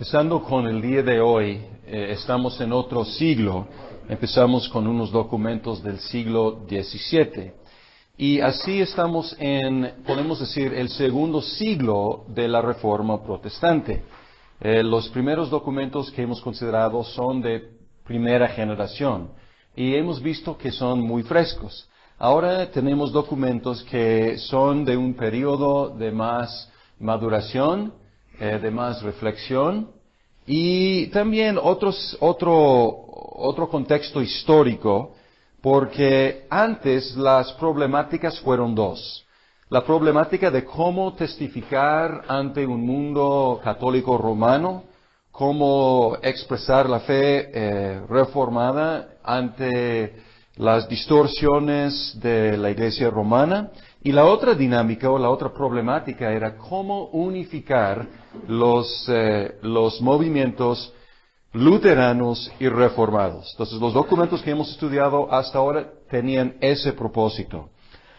Empezando con el día de hoy, estamos en otro siglo. Empezamos con unos documentos del siglo XVII. Y así estamos podemos decir, el segundo siglo de la Reforma Protestante. Los primeros documentos que hemos considerado son de primera generación y hemos visto que son muy frescos. Ahora tenemos documentos que son de un periodo de más maduración, de más reflexión y también otro contexto histórico, porque antes las problemáticas fueron dos. La problemática de cómo testificar ante un mundo católico romano, cómo expresar la fe reformada ante las distorsiones de la Iglesia romana, y la otra dinámica o la otra problemática era cómo unificar los movimientos luteranos y reformados. Entonces, los documentos que hemos estudiado hasta ahora tenían ese propósito.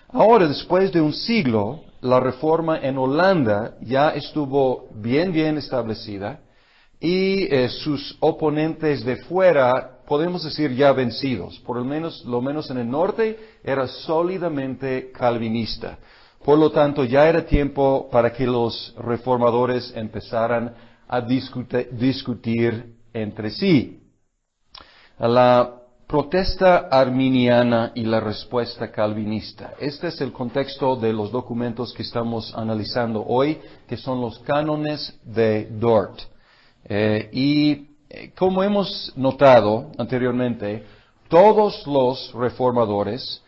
Ahora, después de un siglo, la reforma en Holanda ya estuvo bien establecida y sus oponentes de fuera, podemos decir ya vencidos. Lo menos en el norte, era sólidamente calvinista. Por lo tanto, ya era tiempo para que los reformadores empezaran a discutir entre sí. La protesta arminiana y la respuesta calvinista. Este es el contexto de los documentos que estamos analizando hoy, que son los cánones de Dort. Como hemos notado anteriormente, todos los reformadores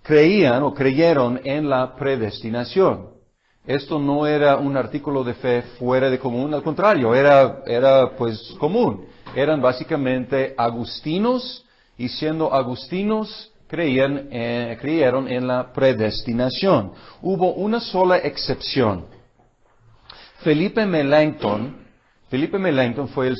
creyeron en la predestinación. Esto no era un artículo de fe fuera de común, al contrario, era pues común. Eran básicamente agustinos, y siendo agustinos creyeron en la predestinación. Hubo una sola excepción. Felipe Melanchthon fue el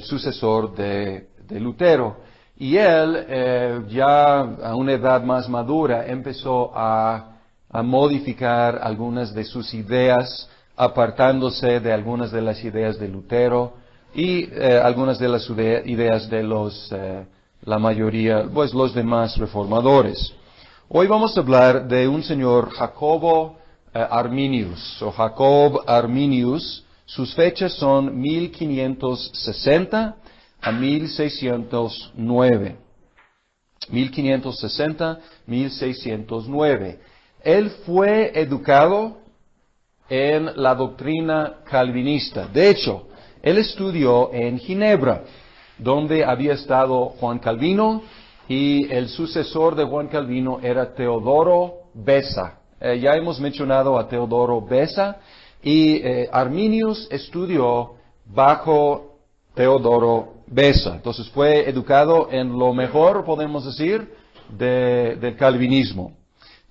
sucesor de Lutero, y él, ya a una edad más madura, empezó a modificar algunas de sus ideas, apartándose de algunas de las ideas de Lutero y algunas de las ideas de la mayoría, pues los demás reformadores. Hoy vamos a hablar de un señor Jacobo Arminius, o Jacob Arminius. Sus fechas son 1560 a 1609. 1560-1609. Él fue educado en la doctrina calvinista. De hecho, él estudió en Ginebra, donde había estado Juan Calvino, y el sucesor de Juan Calvino era Teodoro Beza. Ya hemos mencionado a Teodoro Beza, y Arminius estudió bajo Teodoro Beza. Entonces fue educado en lo mejor, podemos decir, del calvinismo.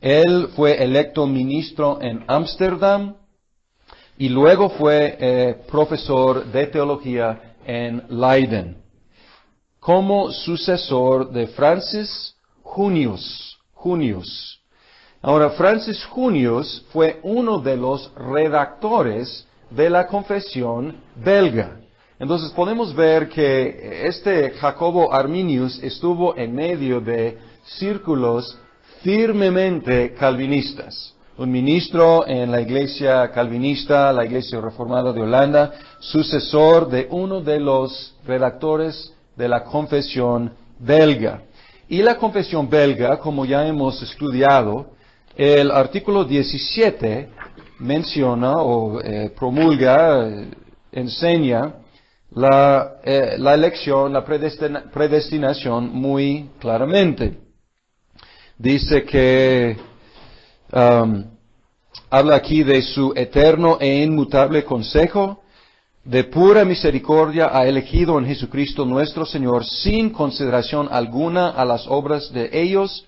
Él fue electo ministro en Ámsterdam y luego fue profesor de teología en Leiden, como sucesor de Francis Junius. Ahora, Francis Junius fue uno de los redactores de la Confesión belga. Entonces podemos ver que este Jacobo Arminius estuvo en medio de círculos firmemente calvinistas. Un ministro en la iglesia calvinista, la iglesia reformada de Holanda, sucesor de uno de los redactores de la Confesión belga. Y la Confesión belga, como ya hemos estudiado, el artículo 17 menciona o promulga, enseña la elección, la predestinación muy claramente. Dice que habla aquí de su eterno e inmutable consejo, de pura misericordia ha elegido en Jesucristo nuestro Señor, sin consideración alguna a las obras de ellos,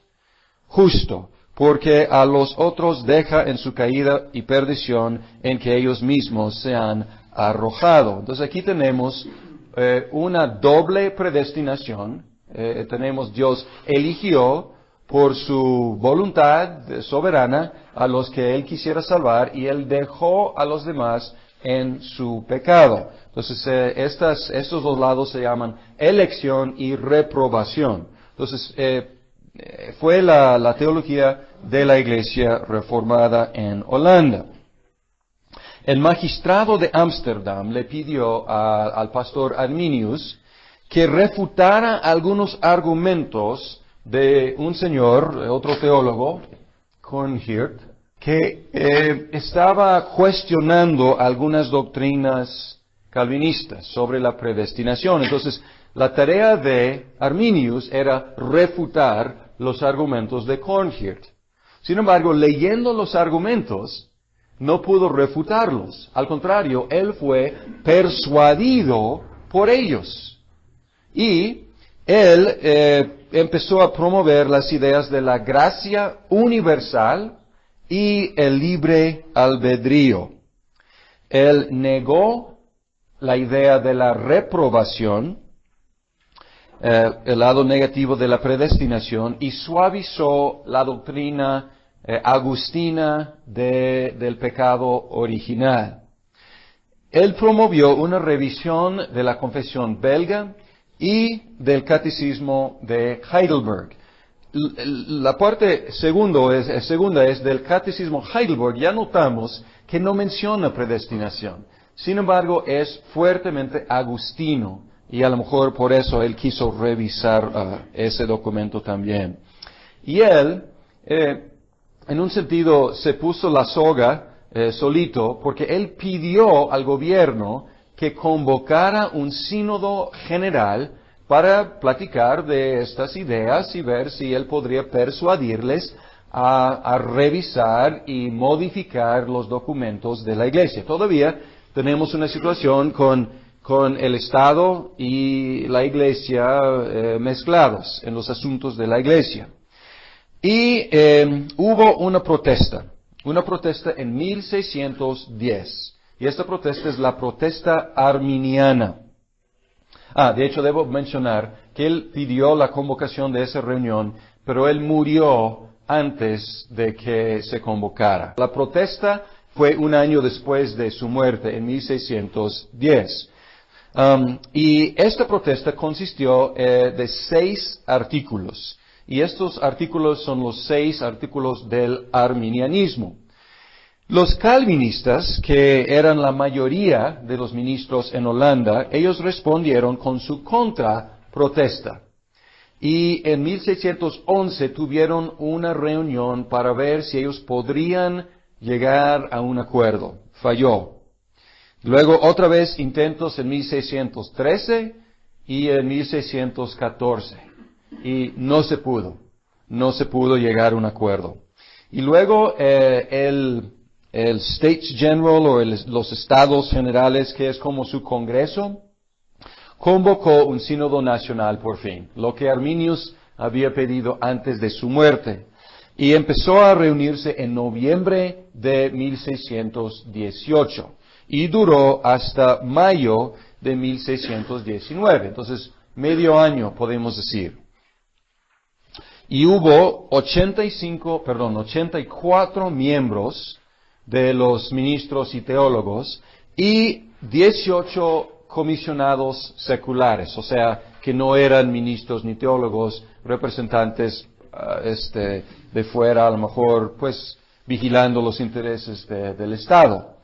justo, porque a los otros deja en su caída y perdición en que ellos mismos se han arrojado. Entonces aquí tenemos una doble predestinación. Dios eligió por su voluntad soberana a los que Él quisiera salvar, y Él dejó a los demás en su pecado. Entonces, estos dos lados se llaman elección y reprobación. Entonces, fue la teología de la Iglesia reformada en Holanda. El magistrado de Ámsterdam le pidió al pastor Arminius que refutara algunos argumentos de un señor, otro teólogo, Coornheert, que estaba cuestionando algunas doctrinas calvinistas sobre la predestinación. Entonces, la tarea de Arminius era refutar los argumentos de Coornheert. Sin embargo, leyendo los argumentos, no pudo refutarlos. Al contrario, él fue persuadido por ellos. Y él empezó a promover las ideas de la gracia universal y el libre albedrío. Él negó la idea de la reprobación, el lado negativo de la predestinación, y suavizó la doctrina agustina del pecado original. Él promovió una revisión de la confesión belga y del catecismo de Heidelberg. La parte segunda es del catecismo Heidelberg. Ya notamos que no menciona predestinación. Sin embargo, es fuertemente agustino, y a lo mejor por eso él quiso revisar ese documento también. Y él, en un sentido, se puso la soga solito, porque él pidió al gobierno que convocara un sínodo general para platicar de estas ideas y ver si él podría persuadirles a revisar y modificar los documentos de la Iglesia. Todavía tenemos una situación con el Estado y la Iglesia mezclados en los asuntos de la Iglesia. Y hubo una protesta en 1610. Y esta protesta es la protesta arminiana. De hecho, debo mencionar que él pidió la convocación de esa reunión, pero él murió antes de que se convocara. La protesta fue un año después de su muerte, en 1610. Y esta protesta consistió de 6 artículos. Y estos artículos son los 6 artículos del arminianismo. Los calvinistas, que eran la mayoría de los ministros en Holanda, ellos respondieron con su contraprotesta. Y en 1611 tuvieron una reunión para ver si ellos podrían llegar a un acuerdo. Falló. Luego otra vez intentos en 1613 y en 1614. Y no se pudo llegar a un acuerdo. Y luego el States General o los Estados Generales, que es como su Congreso, convocó un sínodo nacional por fin, lo que Arminius había pedido antes de su muerte. Y empezó a reunirse en noviembre de 1618 y duró hasta mayo de 1619. Entonces, medio año podemos decir. Y hubo 84 miembros de los ministros y teólogos y 18 comisionados seculares, o sea, que no eran ministros ni teólogos, representantes de fuera, a lo mejor, pues, vigilando los intereses del Estado.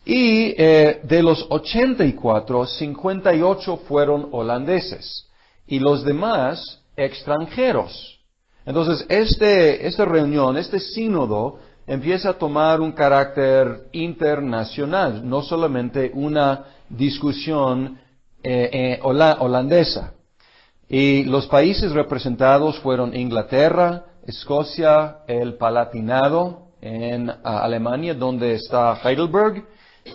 Y de los 84, 58 fueron holandeses y los demás extranjeros. Entonces, esta reunión, este sínodo, empieza a tomar un carácter internacional, no solamente una discusión holandesa. Y los países representados fueron Inglaterra, Escocia, el Palatinado en Alemania, donde está Heidelberg,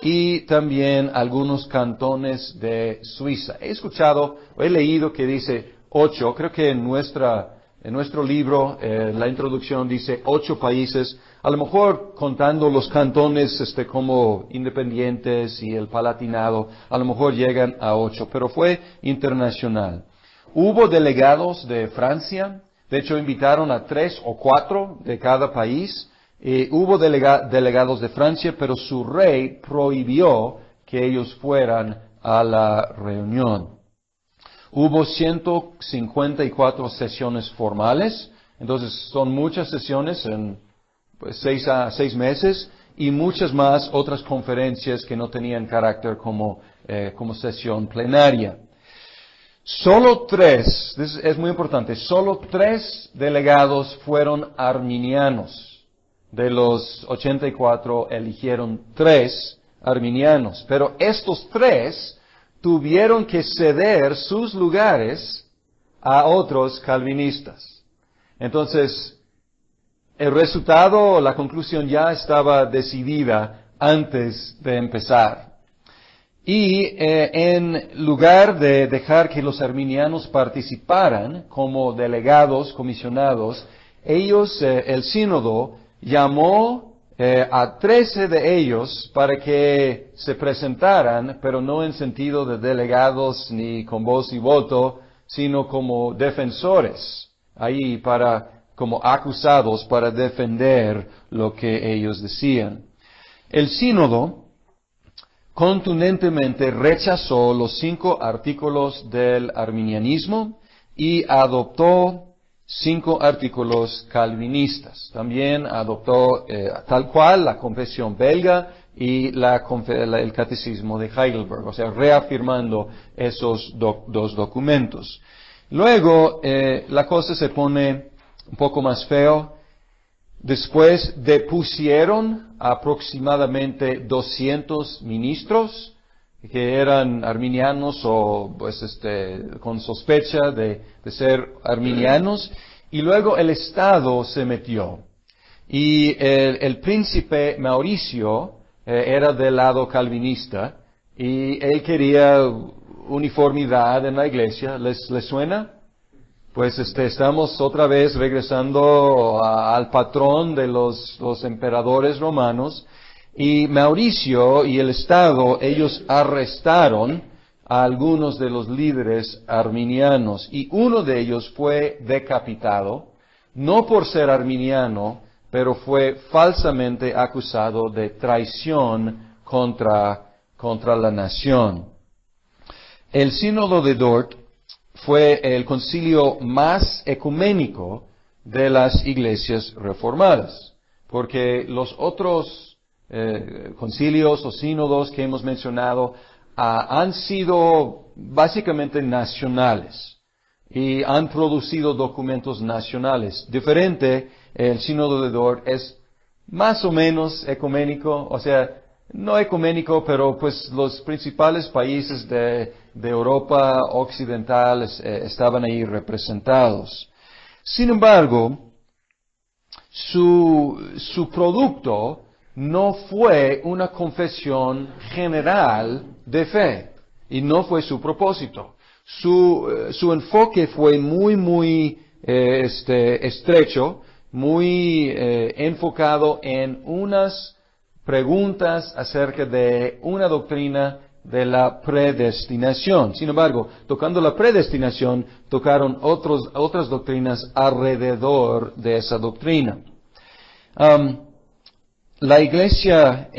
y también algunos cantones de Suiza. He leído que dice 8, creo que en nuestro libro, la introducción dice 8 países, a lo mejor contando los cantones como independientes y el Palatinado, a lo mejor llegan a 8, pero fue internacional. Hubo delegados de Francia, de hecho invitaron a 3 o 4 de cada país, Hubo delegados de Francia, pero su rey prohibió que ellos fueran a la reunión. Hubo 154 sesiones formales, entonces son muchas sesiones en 6 meses y muchas más otras conferencias que no tenían carácter como sesión plenaria. Solo 3, es muy importante, solo 3 delegados fueron arminianos. De los 84 eligieron 3 arminianos, pero estos 3 tuvieron que ceder sus lugares a otros calvinistas. Entonces, el resultado, la conclusión ya estaba decidida antes de empezar. Y en lugar de dejar que los arminianos participaran como delegados comisionados, el sínodo llamó a 13 de ellos para que se presentaran, pero no en sentido de delegados ni con voz y voto, sino como defensores, ahí como acusados para defender lo que ellos decían. El sínodo contundentemente rechazó los 5 artículos del arminianismo y adoptó 5 artículos calvinistas. También adoptó tal cual la Confesión belga y el Catecismo de Heidelberg, o sea, reafirmando esos 2 documentos. Luego, la cosa se pone un poco más feo. Después depusieron aproximadamente 200 ministros que eran arminianos o con sospecha de ser arminianos, y luego el Estado se metió. Y el príncipe Mauricio era del lado calvinista y él quería uniformidad en la iglesia. ¿Les suena? Pues estamos otra vez regresando al patrón de los emperadores romanos, y Mauricio y el Estado, ellos arrestaron a algunos de los líderes arminianos, y uno de ellos fue decapitado, no por ser arminiano, pero fue falsamente acusado de traición contra la nación. El sínodo de Dort fue el concilio más ecuménico de las iglesias reformadas, porque los otros concilios o sínodos que hemos mencionado han sido básicamente nacionales y han producido documentos nacionales. Diferente, el sínodo de Dort es más o menos ecuménico, o sea, no ecuménico, pero pues los principales países de Europa occidental estaban ahí representados. Sin embargo, su producto no fue una confesión general de fe, y no fue su propósito. Su enfoque fue muy estrecho, muy enfocado en unas preguntas acerca de una doctrina de la predestinación. Sin embargo, tocando la predestinación, tocaron otras doctrinas alrededor de esa doctrina. La iglesia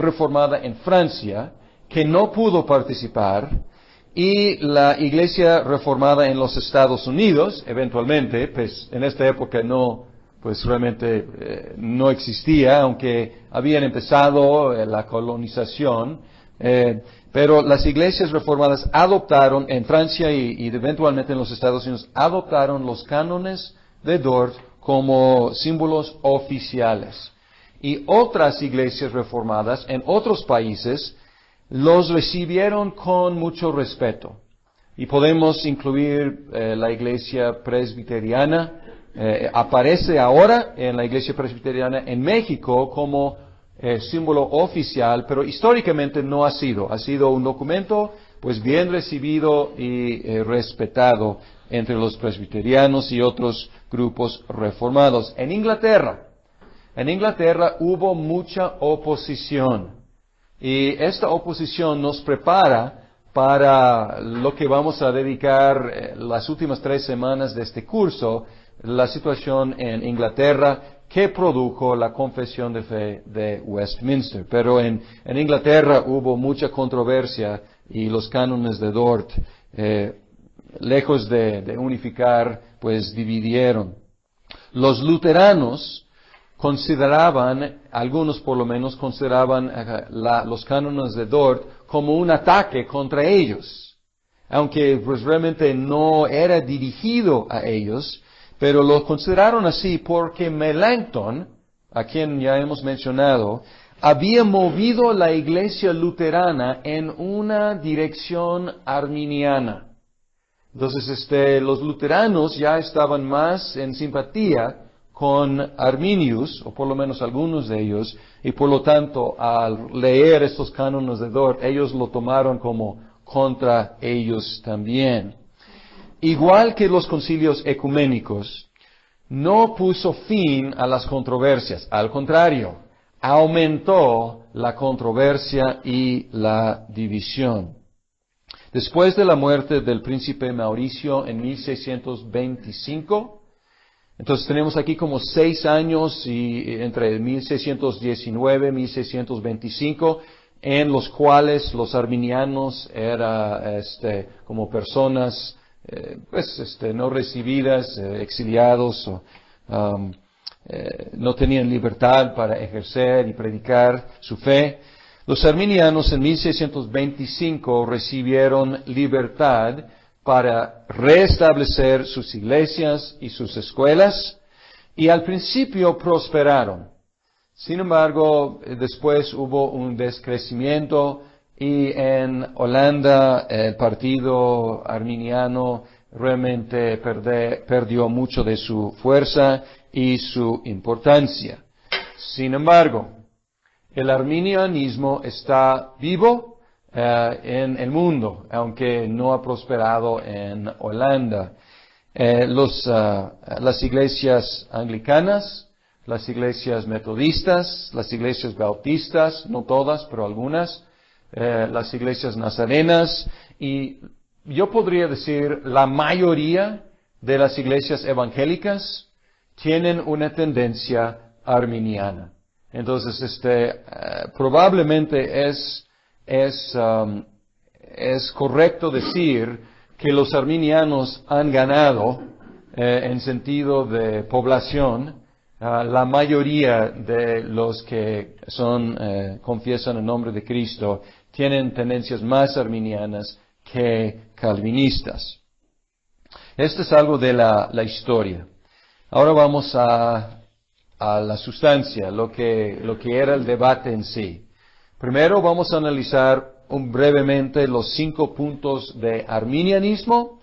reformada en Francia, que no pudo participar, y la iglesia reformada en los Estados Unidos, eventualmente, pues en esta época realmente no existía, aunque habían empezado la colonización, pero las iglesias reformadas adoptaron en Francia y eventualmente en los Estados Unidos, adoptaron los cánones de Dort como símbolos oficiales. Y otras iglesias reformadas en otros países los recibieron con mucho respeto. Y podemos incluir la iglesia presbiteriana. Aparece ahora en la iglesia presbiteriana en México como símbolo oficial, pero históricamente no ha sido. Ha sido un documento pues bien recibido y respetado entre los presbiterianos y otros grupos reformados. En Inglaterra hubo mucha oposición, y esta oposición nos prepara para lo que vamos a dedicar las últimas 3 semanas de este curso, la situación en Inglaterra, que produjo la Confesión de Fe de Westminster. Pero en Inglaterra hubo mucha controversia y los cánones de Dort, lejos de unificar, pues dividieron. Los luteranos consideraban, algunos por lo menos, consideraban los cánones de Dort como un ataque contra ellos, aunque pues realmente no era dirigido a ellos, pero lo consideraron así porque Melanchthon, a quien ya hemos mencionado, había movido la iglesia luterana en una dirección arminiana. Entonces, los luteranos ya estaban más en simpatía con Arminius, o por lo menos algunos de ellos, y por lo tanto, al leer estos cánones de Dort, ellos lo tomaron como contra ellos también. Igual que los concilios ecuménicos, no puso fin a las controversias, al contrario, aumentó la controversia y la división. Después de la muerte del príncipe Mauricio en 1625, entonces tenemos aquí como 6 años entre 1619 y 1625, en los cuales los arminianos eran como personas no recibidas, exiliados, no tenían libertad para ejercer y predicar su fe. Los arminianos en 1625 recibieron libertad para restablecer sus iglesias y sus escuelas, y al principio prosperaron. Sin embargo, después hubo un descrecimiento, y en Holanda el partido arminiano realmente perdió mucho de su fuerza y su importancia. Sin embargo, el arminianismo está vivo en el mundo, aunque no ha prosperado en Holanda. Las iglesias anglicanas, las iglesias metodistas, las iglesias bautistas, no todas, pero algunas, las iglesias nazarenas, y yo podría decir la mayoría de las iglesias evangélicas tienen una tendencia arminiana. Entonces, probablemente es correcto decir que los arminianos han ganado, en sentido de población, la mayoría de los que confiesan el nombre de Cristo tienen tendencias más arminianas que calvinistas. Esto es algo de la historia. Ahora vamos a la sustancia, lo que era el debate en sí. Primero vamos a analizar brevemente los 5 puntos de arminianismo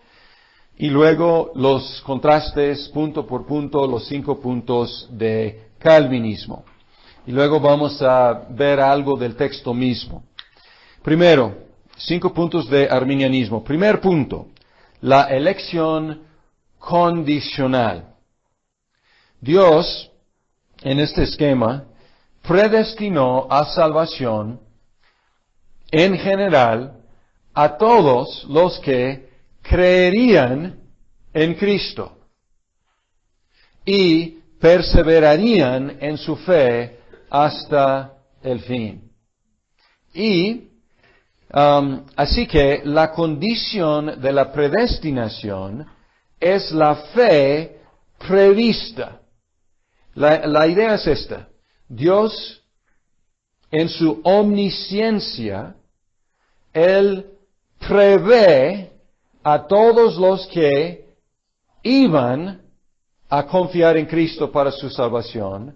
y luego los contrastes punto por punto, los 5 puntos de calvinismo. Y luego vamos a ver algo del texto mismo. Primero, 5 puntos de arminianismo. Primer punto, la elección condicional. Dios, en este esquema, predestinó a salvación en general a todos los que creerían en Cristo y perseverarían en su fe hasta el fin. Y así que la condición de la predestinación es la fe prevista. La idea es esta. Dios, en su omnisciencia, Él prevé a todos los que iban a confiar en Cristo para su salvación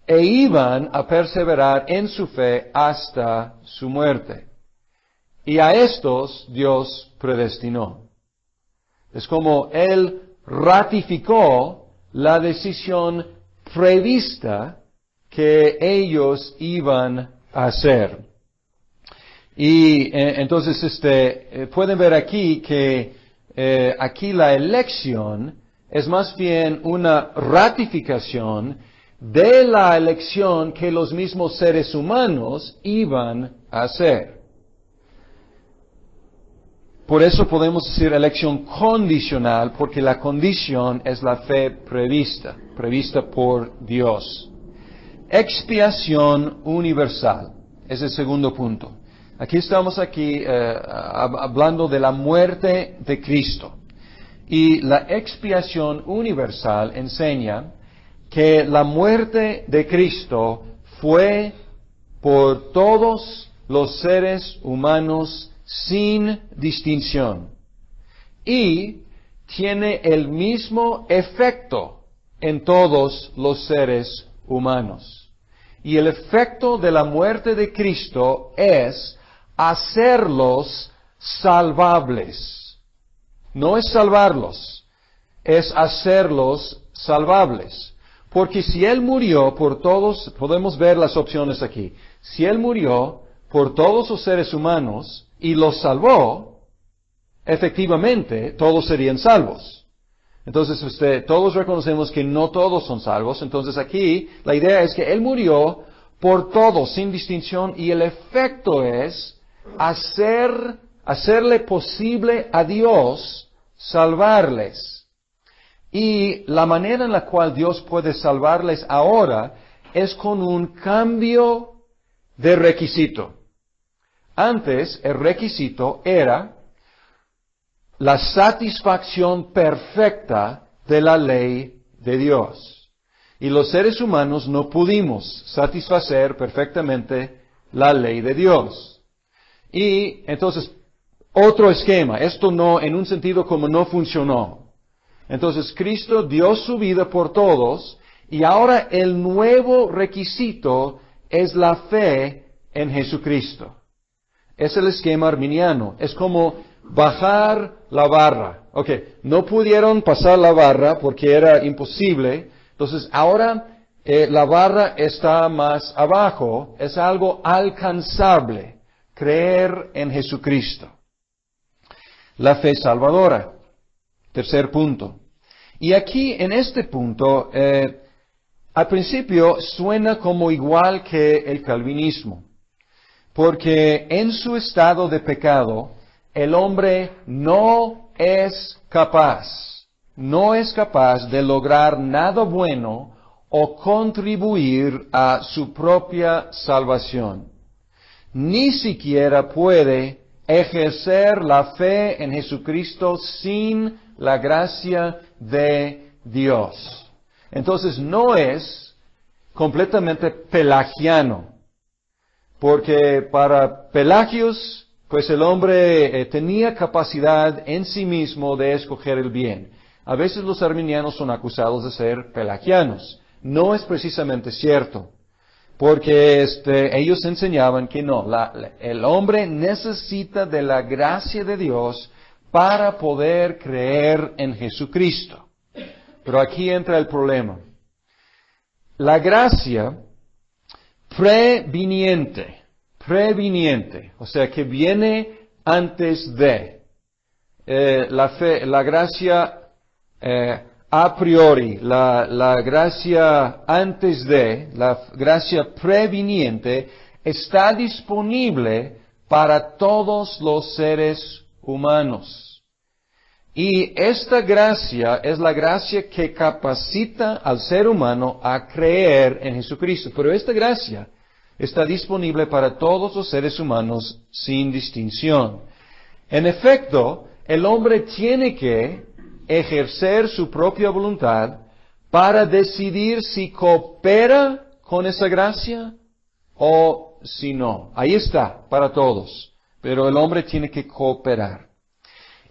e iban a perseverar en su fe hasta su muerte. Y a estos Dios predestinó. Es como Él ratificó la decisión prevista que ellos iban a hacer. Y entonces pueden ver aquí que aquí la elección es más bien una ratificación de la elección que los mismos seres humanos iban a hacer. Por eso podemos decir elección condicional, porque la condición es la fe prevista por Dios. Expiación universal es el segundo punto. Aquí estamos hablando de la muerte de Cristo. Y la expiación universal enseña que la muerte de Cristo fue por todos los seres humanos sin distinción. Y tiene el mismo efecto en todos los seres humanos. Y el efecto de la muerte de Cristo es hacerlos salvables. No es salvarlos, es hacerlos salvables. Porque si Él murió por todos, podemos ver las opciones aquí. Si Él murió por todos los seres humanos y los salvó, efectivamente todos serían salvos. Entonces todos reconocemos que no todos son salvos. Entonces aquí la idea es que Él murió por todos, sin distinción, y el efecto es hacerle posible a Dios salvarles. Y la manera en la cual Dios puede salvarles ahora es con un cambio de requisito. Antes el requisito era la satisfacción perfecta de la ley de Dios. Y los seres humanos no pudimos satisfacer perfectamente la ley de Dios. Y entonces, otro esquema, esto no, en un sentido como no funcionó. Entonces Cristo dio su vida por todos y ahora el nuevo requisito es la fe en Jesucristo. Es el esquema arminiano. Es como bajar la barra. No pudieron pasar la barra porque era imposible. Entonces ahora la barra está más abajo. Es algo alcanzable. Creer en Jesucristo. La fe salvadora. Tercer punto. Y aquí, en este punto, al principio suena como igual que el calvinismo, porque en su estado de pecado, el hombre no es capaz de lograr nada bueno o contribuir a su propia salvación. Ni siquiera puede ejercer la fe en Jesucristo sin la gracia de Dios. Entonces no es completamente pelagiano, porque para Pelagios, pues el hombre tenía capacidad en sí mismo de escoger el bien. A veces los arminianos son acusados de ser pelagianos. No es precisamente cierto, porque ellos enseñaban que no, el hombre necesita de la gracia de Dios para poder creer en Jesucristo. Pero aquí entra el problema. La gracia previniente, o sea, que viene antes de la gracia a priori, la gracia antes de, la gracia previniente, está disponible para todos los seres humanos. Y esta gracia es la gracia que capacita al ser humano a creer en Jesucristo. Pero esta gracia está disponible para todos los seres humanos sin distinción. En efecto, el hombre tiene que ejercer su propia voluntad para decidir si coopera con esa gracia o si no. Ahí está, para todos. Pero el hombre tiene que cooperar.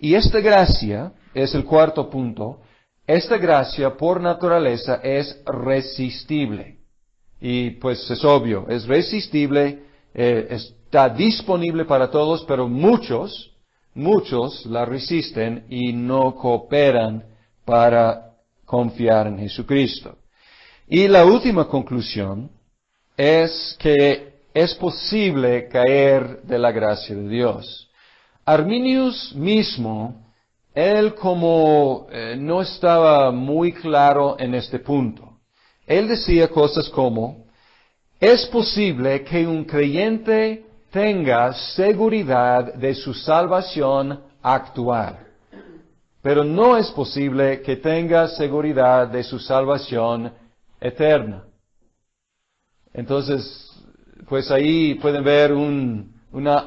Y esta gracia, es el cuarto punto, esta gracia por naturaleza es resistible. Y pues es obvio, es resistible, está disponible para todos, pero muchos la resisten y no cooperan para confiar en Jesucristo. Y la última conclusión es que es posible caer de la gracia de Dios. Arminius mismo, él como no estaba muy claro en este punto. Él decía cosas como, es posible que un creyente tenga seguridad de su salvación actuar. Pero no es posible que tenga seguridad de su salvación eterna. Entonces, pues ahí pueden ver una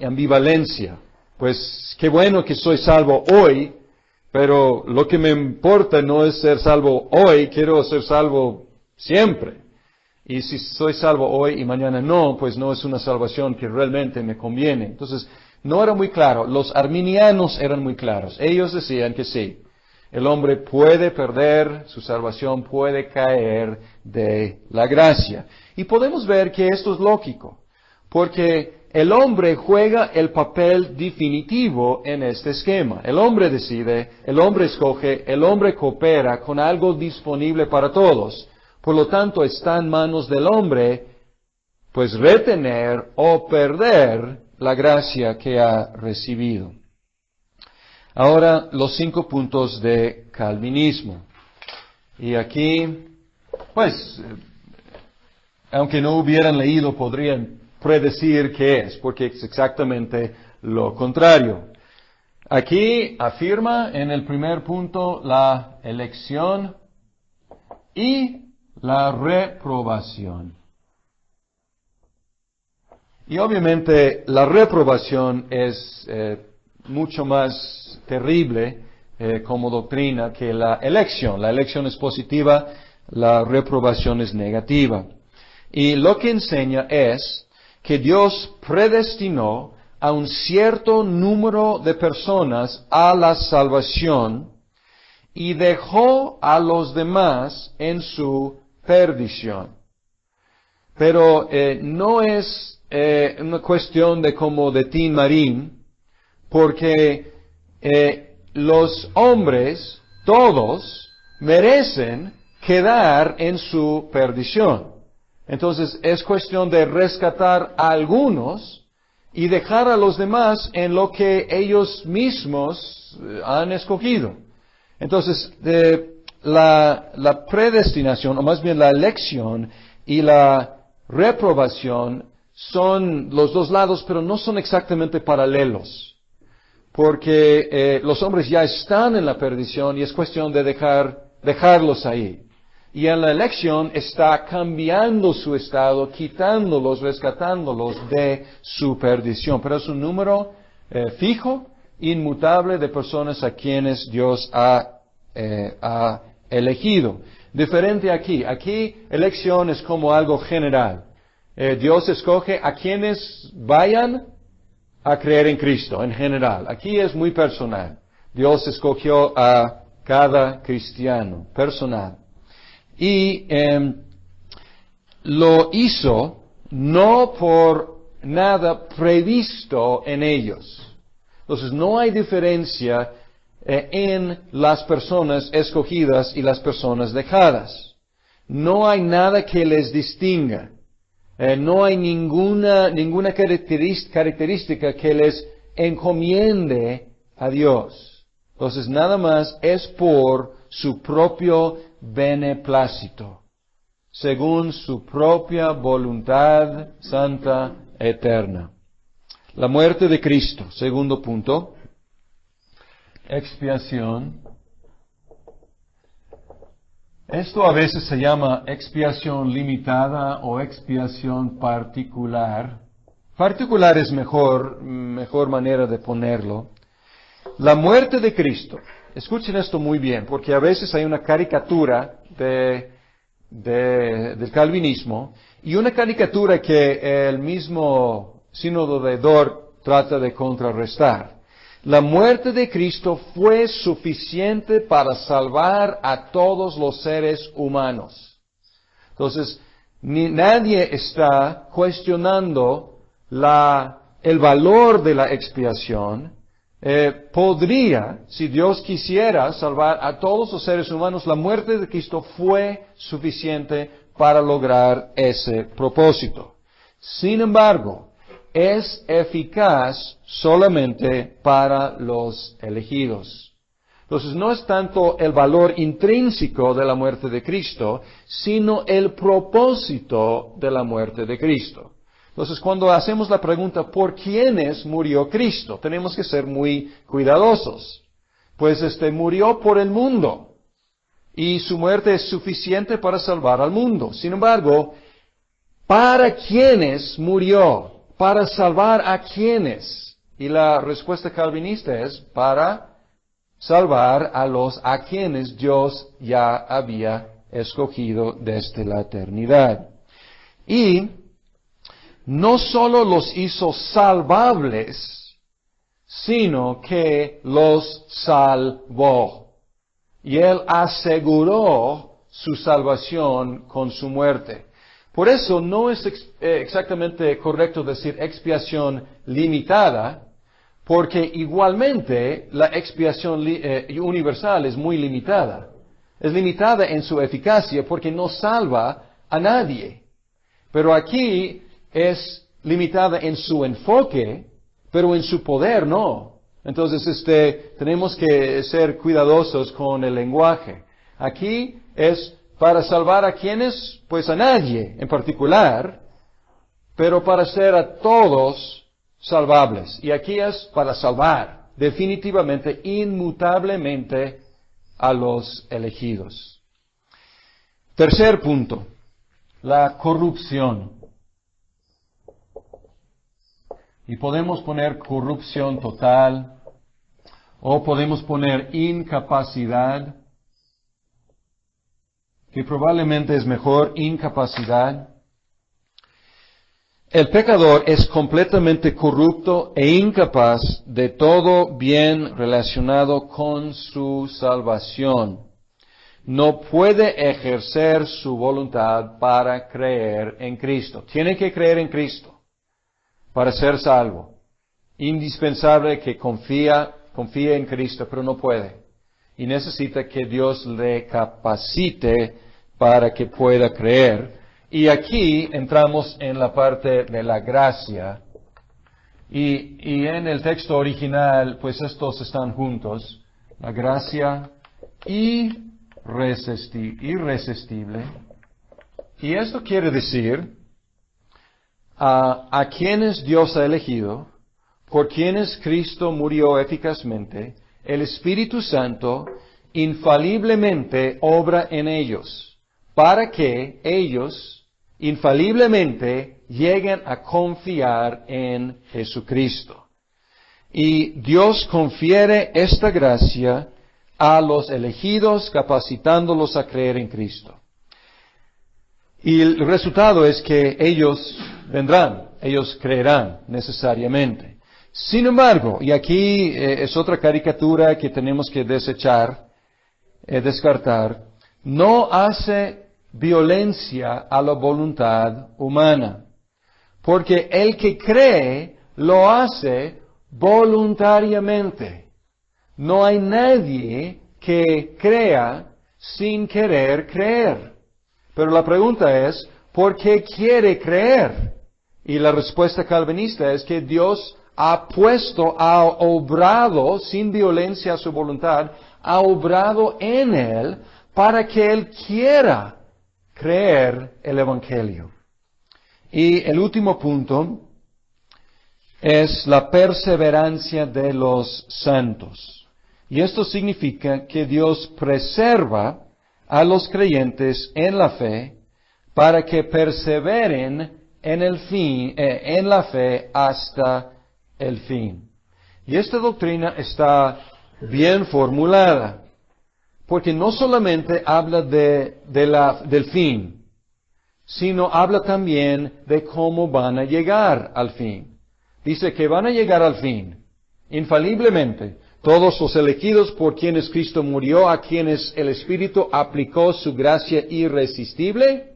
ambivalencia. Pues qué bueno que soy salvo hoy, pero lo que me importa no es ser salvo hoy, quiero ser salvo siempre. Y si soy salvo hoy y mañana no, pues no es una salvación que realmente me conviene. Entonces, no era muy claro. Los arminianos eran muy claros. Ellos decían que sí, el hombre puede perder su salvación, puede caer de la gracia. Y podemos ver que esto es lógico, porque el hombre juega el papel definitivo en este esquema. El hombre decide, el hombre escoge, el hombre coopera con algo disponible para todos. Por lo tanto, está en manos del hombre, pues retener o perder la gracia que ha recibido. Ahora, los 5 puntos de calvinismo. Y aquí, pues, aunque no hubieran leído, podrían predecir qué es, porque es exactamente lo contrario. Aquí afirma en el primer punto la elección y la reprobación. Y obviamente la reprobación es mucho más terrible como doctrina que la elección. La elección es positiva, la reprobación es negativa. Y lo que enseña es que Dios predestinó a un cierto número de personas a la salvación y dejó a los demás en su perdición. Pero no es una cuestión de como de Tin Marín, porque los hombres, todos, merecen quedar en su perdición. Entonces es cuestión de rescatar a algunos y dejar a los demás en lo que ellos mismos han escogido. Entonces, la predestinación, o más bien la elección y la reprobación son los dos lados, pero no son exactamente paralelos. Porque los hombres ya están en la perdición y es cuestión de dejarlos ahí. Y en la elección está cambiando su estado, quitándolos, rescatándolos de su perdición. Pero es un número fijo, inmutable de personas a quienes Dios ha elegido. Diferente aquí. Aquí elección es como algo general. Dios escoge a quienes vayan a creer en Cristo, en general. Aquí es muy personal. Dios escogió a cada cristiano, personal. Y lo hizo no por nada previsto en ellos. Entonces no hay diferencia en las personas escogidas y las personas dejadas. No hay nada que les distinga. No hay ninguna característica que les encomiende a Dios. Entonces nada más es por su propio beneplácito, según su propia voluntad santa eterna. La muerte de Cristo, segundo punto. Expiación. Esto a veces se llama expiación limitada o expiación particular. Particular es mejor manera de ponerlo. La muerte de Cristo. Escuchen esto muy bien, porque a veces hay una caricatura del calvinismo y una caricatura que el mismo sínodo de Dort trata de contrarrestar. La muerte de Cristo fue suficiente para salvar a todos los seres humanos. Entonces, nadie está cuestionando el valor de la expiación. Podría, si Dios quisiera salvar a todos los seres humanos, la muerte de Cristo fue suficiente para lograr ese propósito. Sin embargo, es eficaz solamente para los elegidos. Entonces no es tanto el valor intrínseco de la muerte de Cristo, sino el propósito de la muerte de Cristo. Entonces, cuando hacemos la pregunta, ¿por quiénes murió Cristo? Tenemos que ser muy cuidadosos. Pues murió por el mundo. Y su muerte es suficiente para salvar al mundo. Sin embargo, ¿para quiénes murió? ¿Para salvar a quiénes? Y la respuesta calvinista es para salvar a los a quienes Dios ya había escogido desde la eternidad. Y no solo los hizo salvables, sino que los salvó. Y Él aseguró su salvación con su muerte. Por eso no es exactamente correcto decir expiación limitada, porque igualmente la expiación universal es muy limitada. Es limitada en su eficacia porque no salva a nadie. Pero aquí es limitada en su enfoque, pero en su poder no. Entonces, tenemos que ser cuidadosos con el lenguaje. Aquí es para salvar a quienes, pues a nadie en particular, pero para ser a todos salvables. Y aquí es para salvar definitivamente, inmutablemente a los elegidos. Tercer punto, la corrupción. Y podemos poner corrupción total, o podemos poner incapacidad, que probablemente es mejor incapacidad. El pecador es completamente corrupto e incapaz de todo bien relacionado con su salvación. No puede ejercer su voluntad para creer en Cristo. Tiene que creer en Cristo para ser salvo. Indispensable que confíe en Cristo, pero no puede. Y necesita que Dios le capacite para que pueda creer. Y aquí entramos en la parte de la gracia. Y en el texto original, pues estos están juntos. La gracia irresistible. Y esto quiere decir a quienes Dios ha elegido, por quienes Cristo murió eficazmente, el Espíritu Santo infaliblemente obra en ellos, para que ellos infaliblemente lleguen a confiar en Jesucristo. Y Dios confiere esta gracia a los elegidos, capacitándolos a creer en Cristo. Y el resultado es que ellos vendrán, ellos creerán necesariamente. Sin embargo, y aquí es otra caricatura que tenemos que descartar, no hace violencia a la voluntad humana, porque el que cree lo hace voluntariamente. No hay nadie que crea sin querer creer. Pero la pregunta es, ¿por qué quiere creer? Y la respuesta calvinista es que Dios ha obrado sin violencia a su voluntad, ha obrado en él para que él quiera creer el Evangelio. Y el último punto es la perseverancia de los santos. Y esto significa que Dios preserva a los creyentes en la fe para que perseveren en la fe hasta el fin. Y esta doctrina está bien formulada, porque no solamente habla del fin, sino habla también de cómo van a llegar al fin. Dice que van a llegar al fin, infaliblemente, todos los elegidos por quienes Cristo murió, a quienes el Espíritu aplicó su gracia irresistible,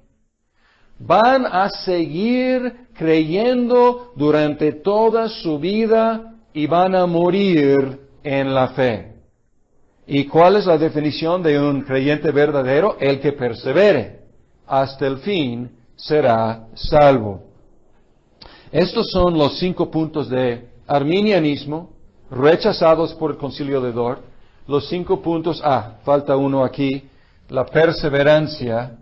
van a seguir creyendo durante toda su vida y van a morir en la fe. ¿Y cuál es la definición de un creyente verdadero? El que persevere hasta el fin será salvo. Estos son los 5 puntos de arminianismo rechazados por el Concilio de Dort. Los 5 puntos, falta uno aquí, la perseverancia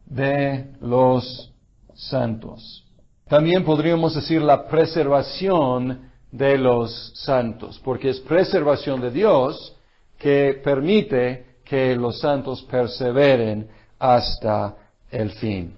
de los santos. También podríamos decir la preservación de los santos, porque es preservación de Dios que permite que los santos perseveren hasta el fin.